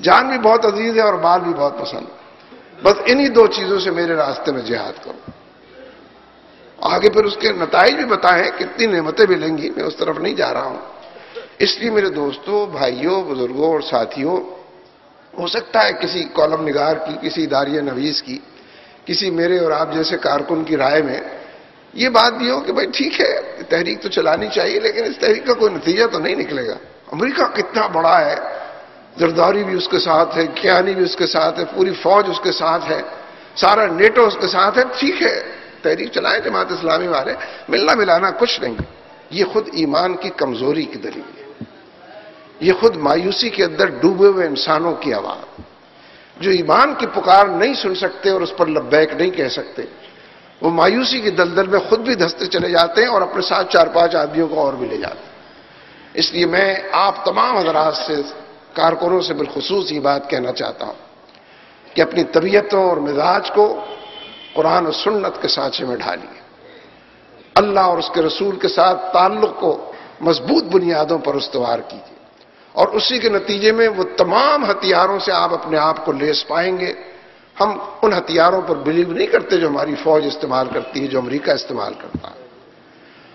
جان بھی بہت عزیز ہے اور مال بھی بہت پسند ہے. بس انہی دو چیزوں سے میرے راستے میں جہاد کرو. آگے پھر اس کے نتائج بھی بتائیں, کتنی نعمتیں ملیں گی, میں اس طرف نہیں جا رہا ہوں. اس لیے میرے دوستوں, بھائیوں, بزرگوں اور ساتھیوں, ہو سکتا ہے کسی کالم نگار کی, کسی اداریہ نویس کی, کسی میرے اور آپ جیسے کارکن کی رائے میں یہ بات بھی ہو کہ بھائی ٹھیک ہے, تحریک تو چلانی چاہیے, لیکن اس تحریک کا کوئی نتیجہ تو نہیں نکلے گا. امریکہ کتنا بڑا ہے, زرداری بھی اس کے ساتھ ہے, کیانی بھی اس کے ساتھ ہے, پوری فوج اس کے ساتھ ہے, سارا نیٹو اس کے ساتھ ہے. ٹھیک ہے, تحریک چلائیں جماعت اسلامی والے, ملنا ملانا کچھ نہیں. یہ خود ایمان کی کمزوری کی دلیل ہے. یہ خود مایوسی کے اندر ڈوبے ہوئے انسانوں کی آواز, جو ایمان کی پکار نہیں سن سکتے اور اس پر لبیک نہیں کہہ سکتے, وہ مایوسی کی دلدل میں خود بھی دھستے چلے جاتے ہیں اور اپنے ساتھ 4-5 آدمیوں کو اور بھی لے جاتے ہیں. اس لیے میں آپ تمام حضرات سے, کارکنوں سے بالخصوص یہ بات کہنا چاہتا ہوں کہ اپنی طبیعتوں اور مزاج کو قرآن و سنت کے سانچے میں ڈھالیے. اللہ اور اس کے رسول کے ساتھ تعلق کو مضبوط بنیادوں پر استوار کیجیے, اور اسی کے نتیجے میں وہ تمام ہتھیاروں سے آپ اپنے آپ کو لیس پائیں گے. ہم ان ہتھیاروں پر بلیو نہیں کرتے جو ہماری فوج استعمال کرتی ہے, جو امریکہ استعمال کرتا ہے.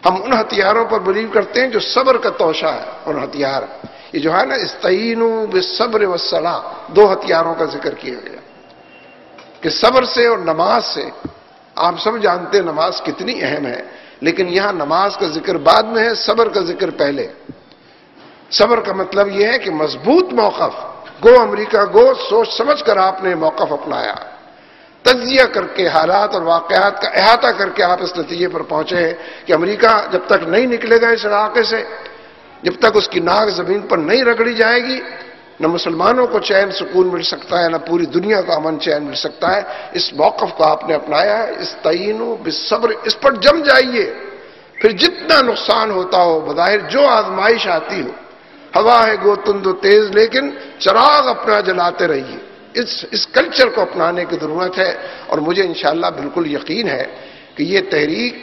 ہم ان ہتھیاروں پر بلیو کرتے ہیں جو صبر کا توشہ ہے. ان ہتھیار یہ جو ہے نا, استعینوا بالصبر والصلاۃ, 2 ہتھیاروں کا ذکر کیا گیا کہ صبر سے اور نماز سے. آپ سب جانتے ہیں نماز کتنی اہم ہے, لیکن یہاں نماز کا ذکر بعد میں ہے, صبر کا ذکر پہلے. صبر کا مطلب یہ ہے کہ مضبوط موقف, گو امریکہ گو, سوچ سمجھ کر آپ نے موقف اپنایا, تجزیہ کر کے حالات اور واقعات کا احاطہ کر کے آپ اس نتیجے پر پہنچے ہیں کہ امریکہ جب تک نہیں نکلے گا اس علاقے سے, جب تک اس کی ناک زمین پر نہیں رگڑی جائے گی, نہ مسلمانوں کو چین سکون مل سکتا ہے, نہ پوری دنیا کو امن چین مل سکتا ہے. اس موقف کو آپ نے اپنایا ہے, استعینوا بالصبر, اس پر جم جائیے. پھر جتنا نقصان ہوتا ہو, بظاہر جو آزمائش آتی ہو, ہوا ہے گو تند و تیز, لیکن چراغ اپنا جلاتے رہیے. اس کلچر کو اپنانے کی ضرورت ہے, اور مجھے انشاءاللہ بالکل یقین ہے کہ یہ تحریک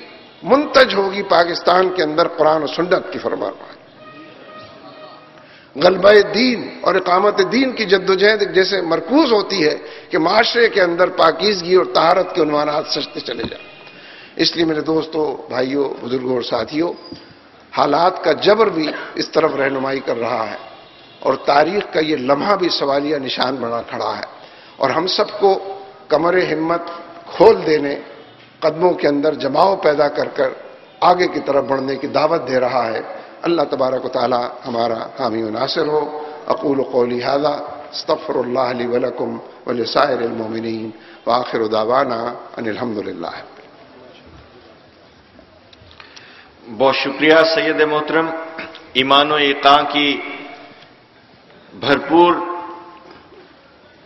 منتج ہوگی پاکستان کے اندر قرآن و سنت کی فرمانروایی. غلبہ دین اور اقامت دین کی جدوجہد جیسے مرکوز ہوتی ہے کہ معاشرے کے اندر پاکیزگی اور طہارت کے عنوانات سجتے چلے جائیں. اس لیے میرے دوستوں, بھائیوں, بزرگوں اور ساتھیوں, حالات کا جبر بھی اس طرف رہنمائی کر رہا ہے, اور تاریخ کا یہ لمحہ بھی سوالیہ نشان بنا کھڑا ہے, اور ہم سب کو کمر ہمت کھول دینے, قدموں کے اندر جماؤ پیدا کر کر آگے کی طرف بڑھنے کی دعوت دے رہا ہے. اللہ تبارک و تعالی ہمارا حامی و ناصر ہو. اقول قولی ھذا استغفر اللہ لی ولکم ولسائر المؤمنین وآخر دعوانا ان الحمد للہ. بہت شکریہ سید محترم. ایمان و ایقاں کی بھرپور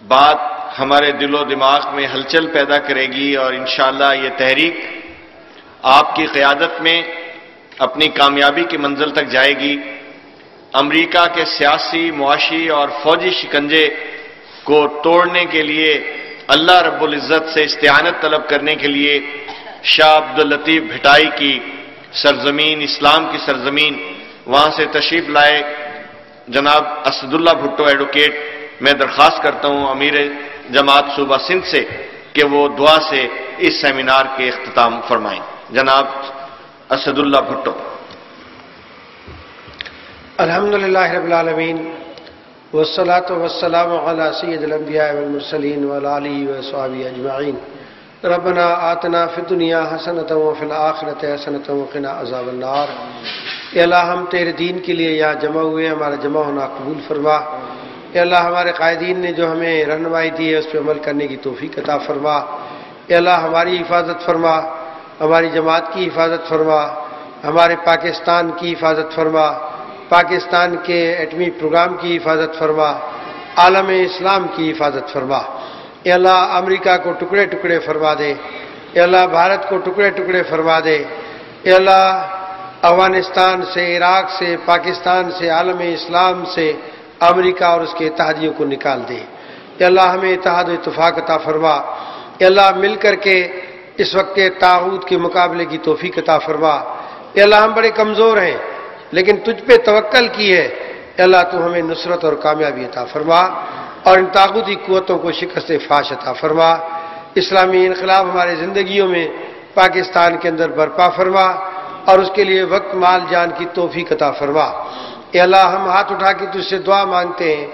بات ہمارے دل و دماغ میں ہلچل پیدا کرے گی, اور انشاءاللہ یہ تحریک آپ کی قیادت میں اپنی کامیابی کی منزل تک جائے گی. امریکہ کے سیاسی, معاشی اور فوجی شکنجے کو توڑنے کے لیے اللہ رب العزت سے استعانت طلب کرنے کے لیے شاہ عبداللطیف بھٹائی کی سرزمین, اسلام کی سرزمین, وہاں سے تشریف لائے جناب اسد اللہ بھٹو ایڈوکیٹ. میں درخواست کرتا ہوں امیر جماعت صوبہ سندھ سے کہ وہ دعا سے اس سیمینار کے اختتام فرمائیں. جناب اسد اللہ بھٹو. الحمدللہ رب العالمین والصلاة والسلام علی سید الانبیاء والمرسلین وعلی آلہ وصحبہ اجمعین. ربنا آتنا فی الدنیا حسنۃ وفی الآخرۃ حسنۃ وقنا عذاب النار. اے اللہ, ہم تیرے دین کے لیے یہاں جمع ہوئے, ہمارا جمع ہونا قبول فرما. اے اللہ, ہمارے قائدین نے جو ہمیں رہنمائی دی ہے اس پہ عمل کرنے کی توفیق عطا فرما. اے اللہ, ہماری حفاظت فرما, ہماری جماعت کی حفاظت فرما, ہمارے پاکستان کی حفاظت فرما, پاکستان کے ایٹمی پروگرام کی حفاظت فرما, عالم اسلام کی حفاظت فرما. اے اللہ, امریکہ کو ٹکڑے ٹکڑے فرما دے. اے اللہ, بھارت کو ٹکڑے ٹکڑے فرما دے. اے اللہ, افغانستان سے, عراق سے, پاکستان سے, عالم اسلام سے امریکہ اور اس کے اتحادیوں کو نکال دے. اے اللہ, ہمیں اتحاد و اتفاق عطا فرما. اے اللہ, مل کر کے اس وقت کے طاغوت کے مقابلے کی توفیق عطا فرما. اے اللہ, ہم بڑے کمزور ہیں لیکن تجھ پہ توکل کی ہے. اے اللہ, تو ہمیں نصرت اور کامیابی عطا فرما. اور ان طاغوتی قوتوں کو شکست فاش عطا فرما، اسلامی انقلاب ہمارے زندگیوں میں پاکستان کے اندر برپا فرما اور اس کے لیے وقت مال جان کی توفیق عطا فرما۔ اے اللہ، ہم ہاتھ اٹھا کے تجھ سے دعا مانگتے ہیں،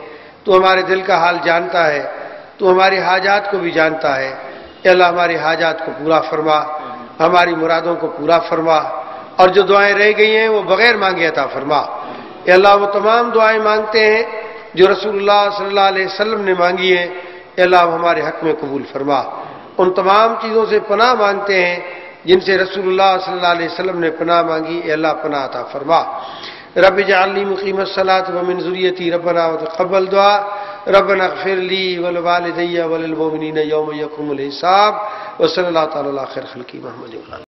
تو ہمارے دل کا حال جانتا ہے، تو ہماری حاجات کو بھی جانتا ہے۔ اے اللہ، ہماری حاجات کو پورا فرما، ہماری مرادوں کو پورا فرما، اور جو دعائیں رہ گئی ہیں وہ بغیر مانگے عطا فرما۔ اے اللہ، وہ تمام دعائیں مانگتے ہیں جو رسول اللہ صلی اللہ علیہ وسلم نے مانگی ہیں، اے اللہ ہمارے حق میں قبول فرما۔ ان تمام چیزوں سے پناہ مانگتے ہیں جن سے رسول اللہ صلی اللہ علیہ وسلم نے پناہ مانگی، اے اللہ پناہ عطا فرما۔ رب اجعلنی مقیم الصلاۃ ومن ذریتی ربنا وتقبل دعا ربنا اغفر لی ولوالدی وللمؤمنین یوم یقوم الحساب، وصلی اللہ تعالی علی خیر خلقہ محمد۔